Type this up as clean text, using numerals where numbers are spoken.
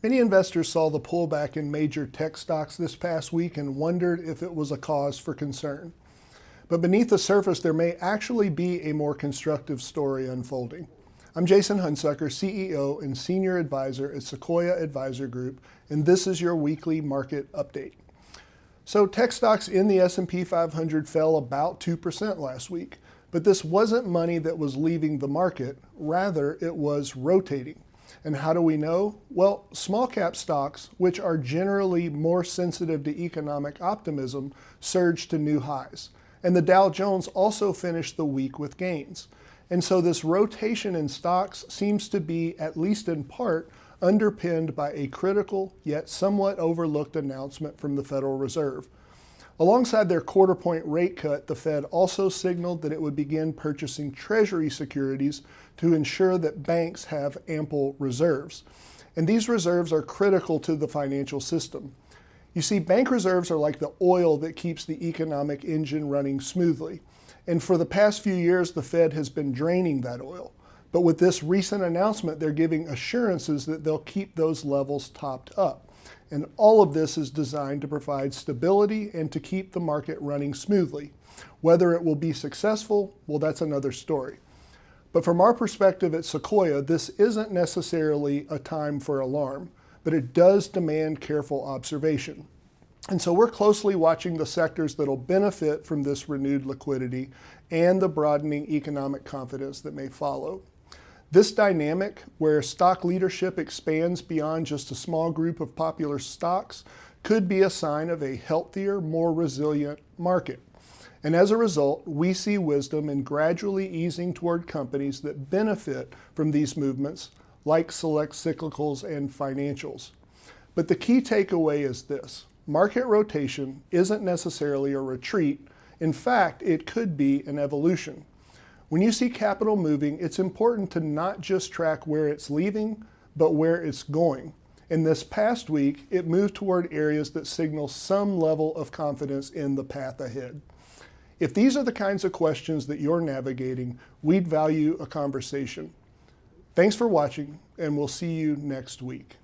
Many investors saw the pullback in major tech stocks this past week and wondered if it was a cause for concern. But beneath the surface, there may actually be a more constructive story unfolding. I'm Jason Hunsucker, CEO and Senior Advisor at Sequoia Advisor Group, and this is your weekly market update. So tech stocks in the S&P 500 fell about 2% last week, but this wasn't money that was leaving the market, rather it was rotating. And how do we know? Well, small cap stocks, which are generally more sensitive to economic optimism, surged to new highs. And the Dow Jones also finished the week with gains. And so this rotation in stocks seems to be, at least in part, underpinned by a critical yet somewhat overlooked announcement from the Federal Reserve. Alongside their quarter-point rate cut, the Fed also signaled that it would begin purchasing Treasury securities to ensure that banks have ample reserves. And these reserves are critical to the financial system. You see, bank reserves are like the oil that keeps the economic engine running smoothly. And for the past few years, the Fed has been draining that oil. But with this recent announcement, they're giving assurances that they'll keep those levels topped up. And all of this is designed to provide stability and to keep the market running smoothly. Whether it will be successful, well, that's another story. But from our perspective at Sequoia, this isn't necessarily a time for alarm, but it does demand careful observation. And so we're closely watching the sectors that'll benefit from this renewed liquidity and the broadening economic confidence that may follow. This dynamic, where stock leadership expands beyond just a small group of popular stocks, could be a sign of a healthier, more resilient market. And as a result, we see wisdom in gradually easing toward companies that benefit from these movements, like select cyclicals and financials. But the key takeaway is this: market rotation isn't necessarily a retreat. In fact, it could be an evolution. When you see capital moving, it's important to not just track where it's leaving, but where it's going. In this past week, it moved toward areas that signal some level of confidence in the path ahead. If these are the kinds of questions that you're navigating, we'd value a conversation. Thanks for watching, and we'll see you next week.